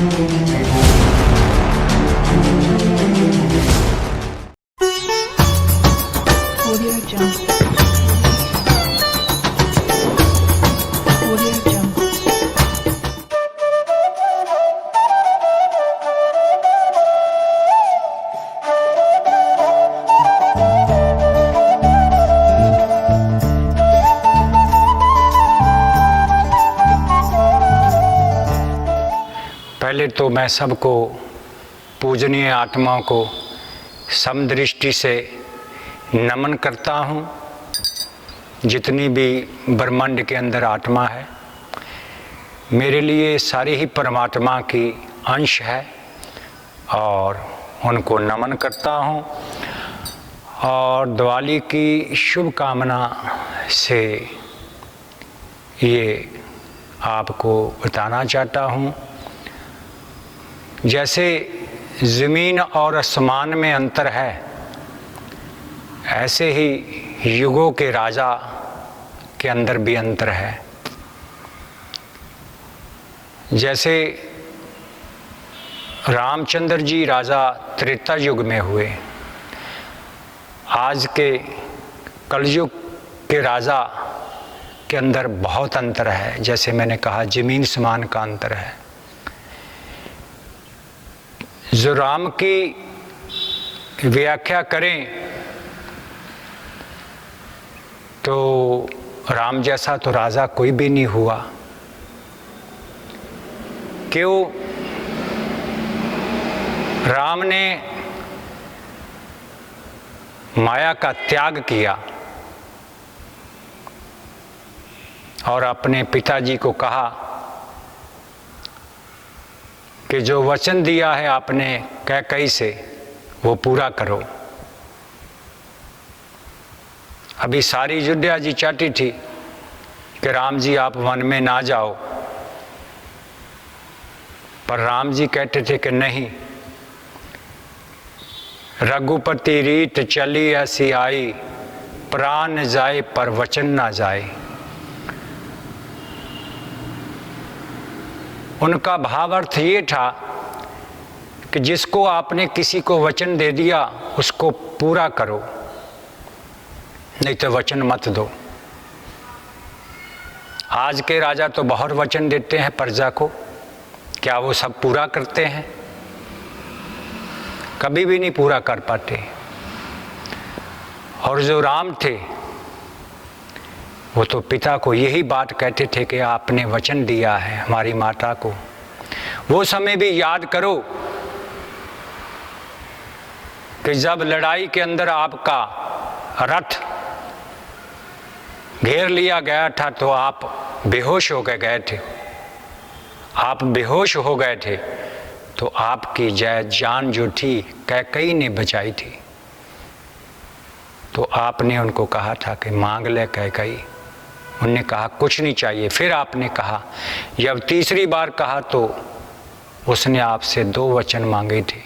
Audio Jungle. Audio Jungle. पहले तो मैं सबको पूजनीय आत्माओं को समदृष्टि से नमन करता हूँ। जितनी भी ब्रह्मांड के अंदर आत्मा है, मेरे लिए सारी ही परमात्मा की अंश है और उनको नमन करता हूँ। और दिवाली की शुभकामना से ये आपको बताना चाहता हूँ। जैसे ज़मीन और आसमान में अंतर है, ऐसे ही युगों के राजा के अंदर भी अंतर है। जैसे रामचंद्र जी राजा त्रेता युग में हुए, आज के कलयुग के राजा के अंदर बहुत अंतर है। जैसे मैंने कहा, ज़मीन आसमान का अंतर है। जो राम की व्याख्या करें तो राम जैसा तो राजा कोई भी नहीं हुआ। क्यों? राम ने माया का त्याग किया और अपने पिताजी को कहा कि जो वचन दिया है आपने कैकई से, वो पूरा करो। अभी सारी अयोध्या जी चाहती थी कि राम जी आप वन में ना जाओ, पर राम जी कहते थे कि नहीं, रघुपति रीत चली ऐसी आई, प्राण जाए पर वचन ना जाए। उनका भावार्थ ये था कि जिसको आपने किसी को वचन दे दिया उसको पूरा करो, नहीं तो वचन मत दो। आज के राजा तो बहुत वचन देते हैं प्रजा को, क्या वो सब पूरा करते हैं? कभी भी नहीं पूरा कर पाते। और जो राम थे, वो तो पिता को यही बात कहते थे कि आपने वचन दिया है हमारी माता को। वो समय भी याद करो कि जब लड़ाई के अंदर आपका रथ घेर लिया गया था तो आप बेहोश हो गए थे। आप बेहोश हो गए थे तो आपकी जान जो थी कैकई ने बचाई थी। तो आपने उनको कहा था कि मांग ले कैकई। उनने कहा कुछ नहीं चाहिए। फिर आपने कहा, जब तीसरी बार कहा तो उसने आपसे 2 वचन मांगे थे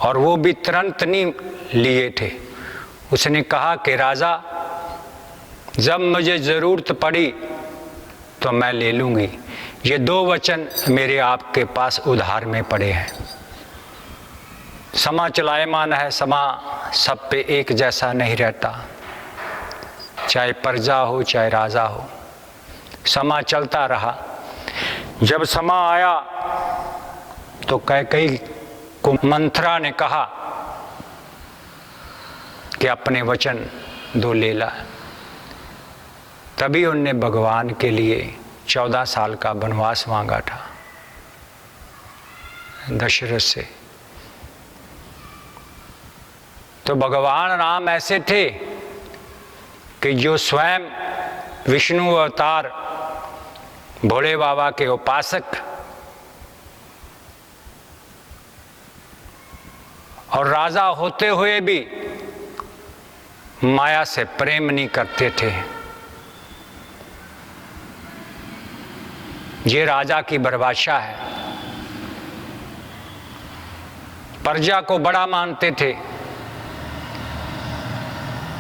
और वो भी तुरंत नहीं लिए थे। उसने कहा कि राजा, जब मुझे ज़रूरत पड़ी तो मैं ले लूँगी। ये 2 वचन मेरे आपके पास उधार में पड़े हैं। समा चलायमान है, समा सब पे एक जैसा नहीं रहता, चाहे प्रजा हो चाहे राजा हो। समा चलता रहा। जब समा आया तो कैकई को मंथरा ने कहा कि अपने वचन 2 ले ला। तभी उनने भगवान के लिए 14 साल का वनवास मांगा था दशरथ से। तो भगवान राम ऐसे थे कि जो स्वयं विष्णु अवतार भोले बाबा के उपासक और राजा होते हुए भी माया से प्रेम नहीं करते थे। ये राजा की परिभाषा है। प्रजा को बड़ा मानते थे।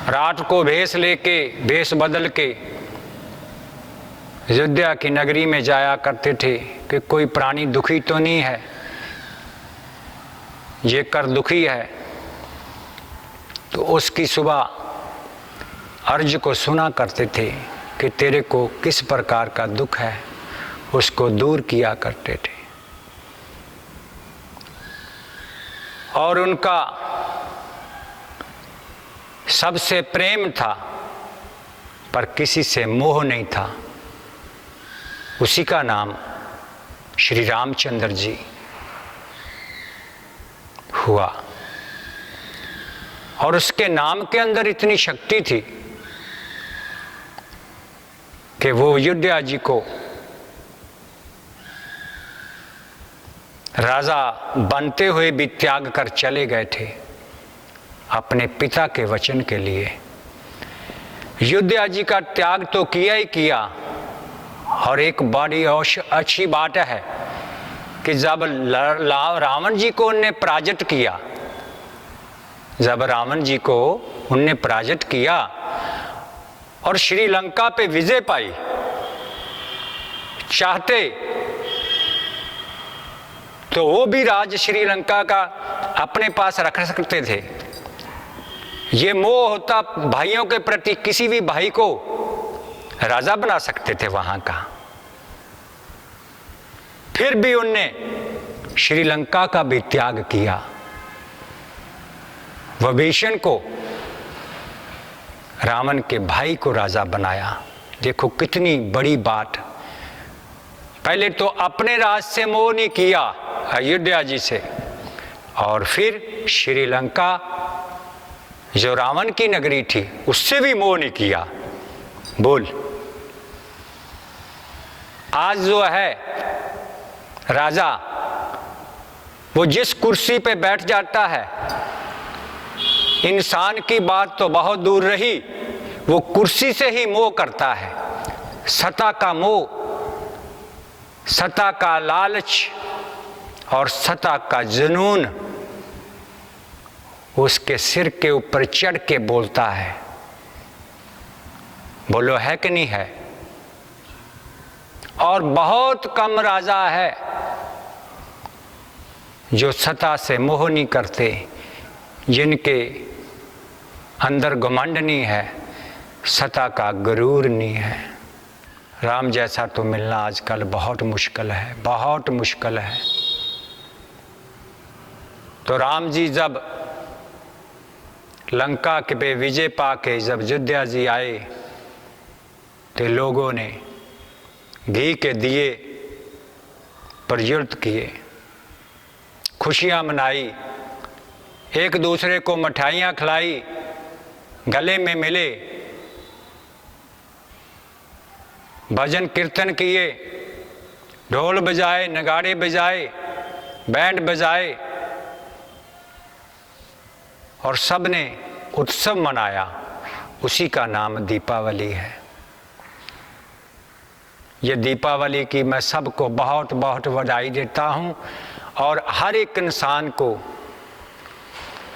रात को भेष बदल के अयोध्या की नगरी में जाया करते थे कि कोई प्राणी दुखी तो नहीं है। ये कर दुखी है, तो उसकी सुबह अर्ज को सुना करते थे कि तेरे को किस प्रकार का दुख है, उसको दूर किया करते थे। और उनका सबसे प्रेम था, पर किसी से मोह नहीं था। उसी का नाम श्री रामचंद्र जी हुआ। और उसके नाम के अंदर इतनी शक्ति थी कि वो अयोध्या जी को राजा बनते हुए भी त्याग कर चले गए थे अपने पिता के वचन के लिए। अयोध्या जी का त्याग तो किया ही किया, और एक बड़ी अच्छी बात है कि जब रावण जी को उनने पराजित किया, जब रावण जी को उनने पराजित किया और श्रीलंका पे विजय पाई, चाहते तो वो भी राज श्रीलंका का अपने पास रख सकते थे। ये मोह होता भाइयों के प्रति, किसी भी भाई को राजा बना सकते थे वहां का। फिर भी उनने श्रीलंका का भी त्याग किया, विभीषण को, रावण के भाई को राजा बनाया। देखो कितनी बड़ी बात। पहले तो अपने राज से मोह नहीं किया अयोध्या जी से, और फिर श्रीलंका जो रावण की नगरी थी उससे भी मोह नहीं किया। बोल, आज जो है राजा, वो जिस कुर्सी पे बैठ जाता है, इंसान की बात तो बहुत दूर रही, वो कुर्सी से ही मोह करता है। सत्ता का मोह, सत्ता का लालच और सत्ता का जुनून उसके सिर के ऊपर चढ़ के बोलता है। बोलो है कि नहीं है? और बहुत कम राजा है जो सत्ता से मोह नहीं करते, जिनके अंदर घमंड नहीं है, सत्ता का गरूर नहीं है। राम जैसा तो मिलना आजकल बहुत मुश्किल है, बहुत मुश्किल है। तो राम जी जब लंका के पे विजय पाके जब अयोध्या जी आए, तो लोगों ने घी के दिए प्रज्वलित किए, खुशियां मनाई, एक दूसरे को मिठाइयाँ खिलाई, गले में मिले, भजन कीर्तन किए, ढोल बजाए, नगाड़े बजाए, बैंड बजाए, और सब ने उत्सव मनाया। उसी का नाम दीपावली है। ये दीपावली की मैं सबको बहुत बहुत बधाई देता हूँ, और हर एक इंसान को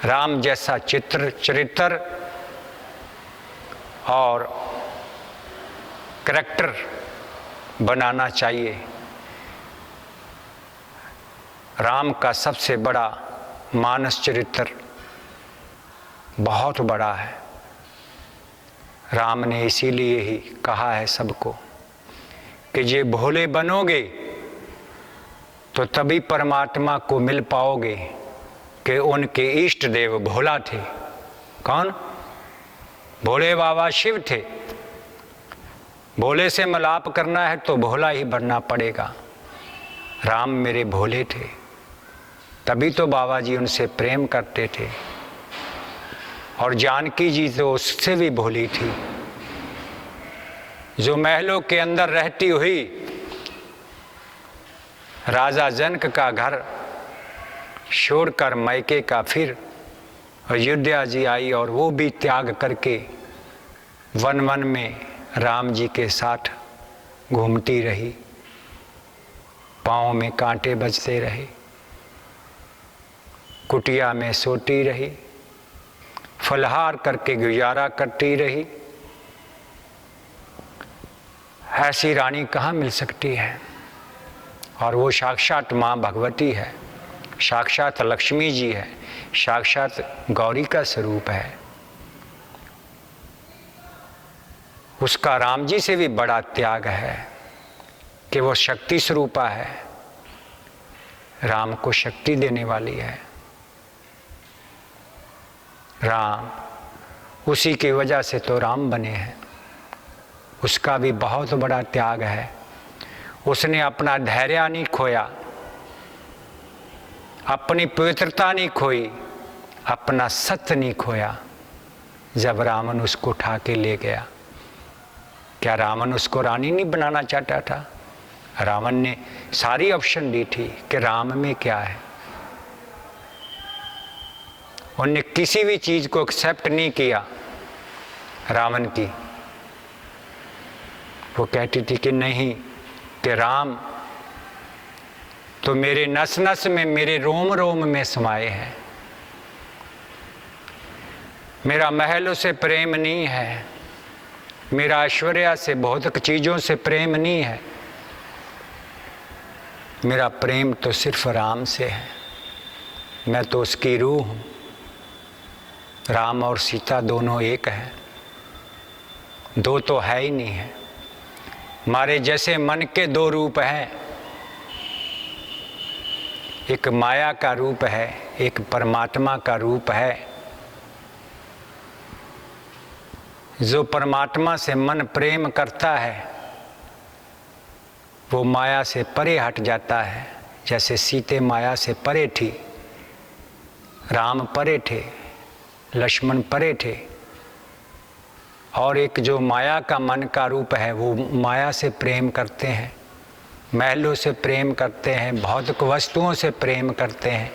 राम जैसा चरित्र और करैक्टर बनाना चाहिए। राम का सबसे बड़ा मानस चरित्र बहुत बड़ा है। राम ने इसीलिए ही कहा है सबको कि ये भोले बनोगे तो तभी परमात्मा को मिल पाओगे, कि उनके इष्ट देव भोला थे। कौन? भोले बाबा शिव थे। भोले से मिलाप करना है तो भोला ही बनना पड़ेगा। राम मेरे भोले थे, तभी तो बाबा जी उनसे प्रेम करते थे। और जानकी जी तो उससे भी भोली थी, जो महलों के अंदर रहती हुई राजा जनक का घर छोड़कर मैके का फिर अयोध्या जी आई, और वो भी त्याग करके वन वन में राम जी के साथ घूमती रही, पाँव में कांटे बजते रहे, कुटिया में सोती रही, फलहार करके गुजारा करती रही। ऐसी रानी कहाँ मिल सकती है? और वो साक्षात माँ भगवती है। साक्षात लक्ष्मी जी है, साक्षात गौरी का स्वरूप है। उसका राम जी से भी बड़ा त्याग है कि वो शक्ति स्वरूपा है, राम को शक्ति देने वाली है। राम, उसी की वजह से तो राम बने हैं। उसका भी बहुत बड़ा त्याग है। उसने अपना धैर्य नहीं खोया, अपनी पवित्रता नहीं खोई, अपना सत्य नहीं खोया। जब रावण उसको उठा के ले गया, क्या रावण उसको रानी नहीं बनाना चाहता था? रावण ने सारी ऑप्शन दी थी कि राम में क्या है। उनने किसी भी चीज को एक्सेप्ट नहीं किया रावण की। वो कहती थी कि नहीं, कि राम तो मेरे नस नस में, मेरे रोम रोम में समाये हैं। मेरा महलों से प्रेम नहीं है, मेरा ऐश्वर्या से, भौतिक चीज़ों से प्रेम नहीं है। मेरा प्रेम तो सिर्फ राम से है। मैं तो उसकी रूह हूँ। राम और सीता दोनों एक हैं, दो तो है ही नहीं है। हमारे जैसे मन के दो रूप हैं, एक माया का रूप है, एक परमात्मा का रूप है। जो परमात्मा से मन प्रेम करता है वो माया से परे हट जाता है। जैसे सीते माया से परे थी, राम परे थे, लक्ष्मण परे थे। और एक जो माया का मन का रूप है वो माया से प्रेम करते हैं, महलों से प्रेम करते हैं, भौतिक वस्तुओं से प्रेम करते हैं,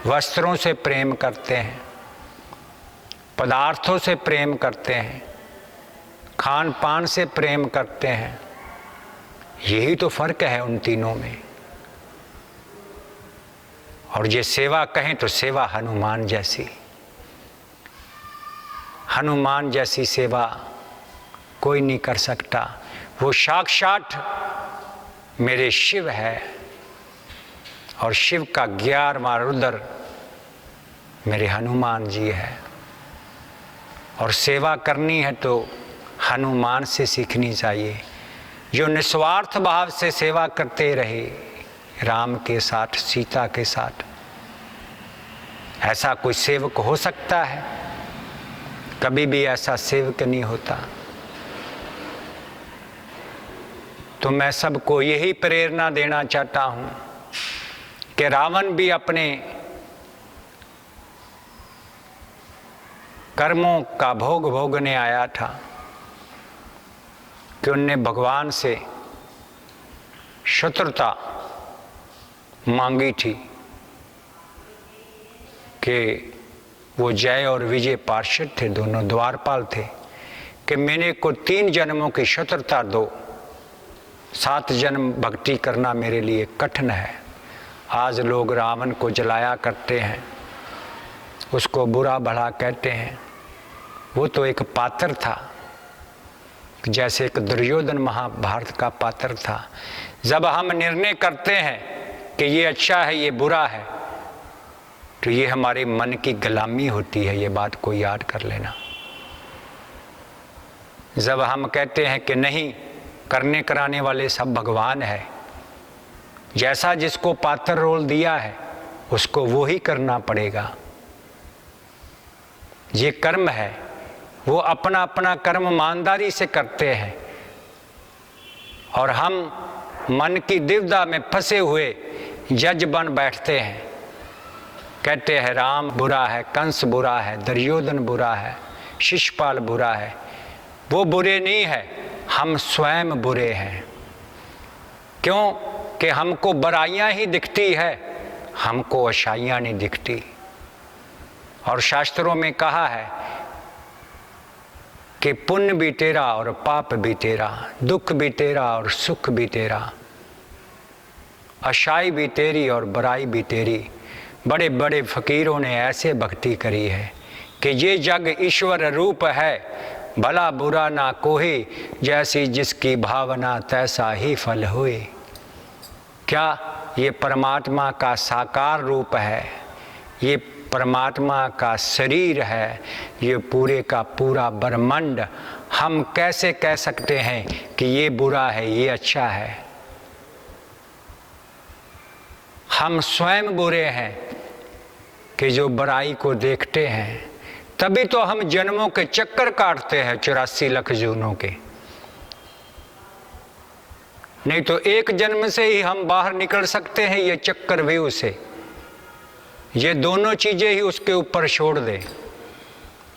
वस्त्रों से प्रेम करते हैं, पदार्थों से प्रेम करते हैं, खान पान से प्रेम करते हैं। यही तो फर्क है उन तीनों में। और ये सेवा कहें तो सेवा हनुमान जैसी, हनुमान जैसी सेवा कोई नहीं कर सकता। वो साक्षात मेरे शिव है और शिव का 11वां रुद्र मेरे हनुमान जी है। और सेवा करनी है तो हनुमान से सीखनी चाहिए, जो निस्वार्थ भाव से सेवा करते रहे राम के साथ, सीता के साथ। ऐसा कोई सेवक हो सकता है? कभी भी ऐसा सेवक नहीं होता। तो मैं सबको यही प्रेरणा देना चाहता हूँ कि रावण भी अपने कर्मों का भोग भोगने आया था कि उनने भगवान से शत्रुता मांगी थी कि वो जय और विजय पार्षद थे, दोनों द्वारपाल थे, कि मैंने को 3 जन्मों की शत्रुता दो, 7 जन्म भक्ति करना मेरे लिए कठिन है। आज लोग रावण को जलाया करते हैं, उसको बुरा भला कहते हैं। वो तो एक पात्र था, जैसे एक दुर्योधन महाभारत का पात्र था। जब हम निर्णय करते हैं कि ये अच्छा है, ये बुरा है, तो ये हमारे मन की गुलामी होती है। ये बात को याद कर लेना। जब हम कहते हैं कि नहीं, करने कराने वाले सब भगवान है, जैसा जिसको पात्र रोल दिया है उसको वो ही करना पड़ेगा। ये कर्म है, वो अपना अपना कर्म ईमानदारी से करते हैं और हम मन की दुविधा में फंसे हुए जज बन बैठते हैं। कहते हैं राम बुरा है, कंस बुरा है, दुर्योधन बुरा है, शिशुपाल बुरा है। वो बुरे नहीं है, हम स्वयं बुरे हैं। क्यों? कि हमको बुराइयां ही दिखती है, हमको अच्छाइयां नहीं दिखती। और शास्त्रों में कहा है कि पुण्य भी तेरा और पाप भी तेरा, दुख भी तेरा और सुख भी तेरा, अच्छाई भी तेरी और बुराई भी तेरी। बड़े बड़े फकीरों ने ऐसे भक्ति करी है कि ये जग ईश्वर रूप है, भला बुरा ना कोई, जैसी जिसकी भावना तैसा ही फल हुए। क्या ये परमात्मा का साकार रूप है, ये परमात्मा का शरीर है, ये पूरे का पूरा ब्रह्मांड। हम कैसे कह सकते हैं कि ये बुरा है, ये अच्छा है? हम स्वयं बुरे हैं कि जो बुराई को देखते हैं। तभी तो हम जन्मों के चक्कर काटते हैं, 84 लाख जूनों के। नहीं तो एक जन्म से ही हम बाहर निकल सकते हैं ये चक्रव्यूह से। ये दोनों चीजें ही उसके ऊपर छोड़ दे।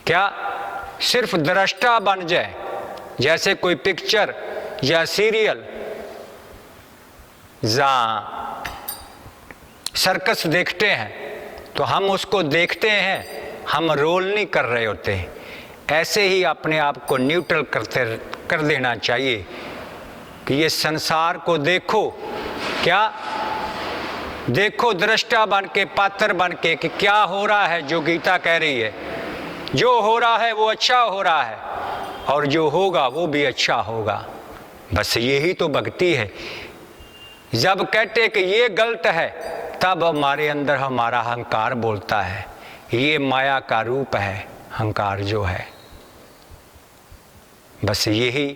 क्या सिर्फ दृष्टा बन जाए, जैसे कोई पिक्चर या सीरियल जहां सर्कस देखते हैं तो हम उसको देखते हैं, हम रोल नहीं कर रहे होते। ऐसे ही अपने आप को न्यूट्रल कर देना चाहिए कि ये संसार को देखो, क्या देखो दृष्टा बन के, पात्र बन के कि क्या हो रहा है। जो गीता कह रही है, जो हो रहा है वो अच्छा हो रहा है और जो होगा वो भी अच्छा होगा। बस यही तो भक्ति है। जब कहते कि ये गलत है, तब हमारे अंदर हमारा अहंकार बोलता है। ये माया का रूप है अहंकार जो है। बस यही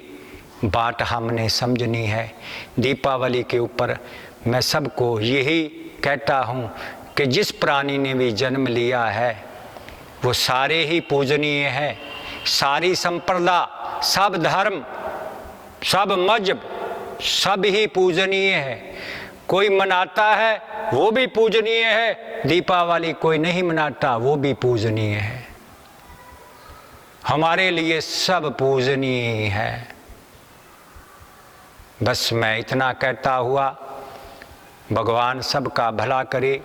बात हमने समझनी है। दीपावली के ऊपर मैं सबको यही कहता हूँ कि जिस प्राणी ने भी जन्म लिया है वो सारे ही पूजनीय हैं। सारी संप्रदाय, सब धर्म, सब मजहब, सब ही पूजनीय है। कोई मनाता है वो भी पूजनीय है, दीपावली कोई नहीं मनाता वो भी पूजनीय है। हमारे लिए सब पूजनीय है। बस मैं इतना कहता हुआ, भगवान सबका भला करे,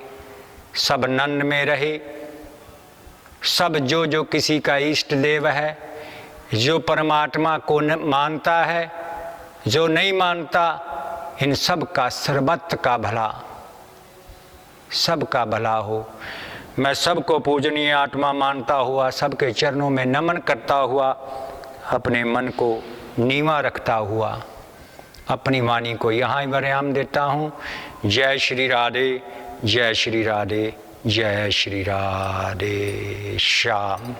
सब नन्द में रहे, सब जो किसी का इष्ट देव है, जो परमात्मा को मानता है, जो नहीं मानता, इन सब का सर्वत्र का भला, सबका भला हो। मैं सबको पूजनीय आत्मा मानता हुआ, सबके चरणों में नमन करता हुआ, अपने मन को नीवा रखता हुआ अपनी वाणी को यहाँ ही विराम देता हूँ। जय श्री राधे, जय श्री राधे, जय श्री राधे श्याम।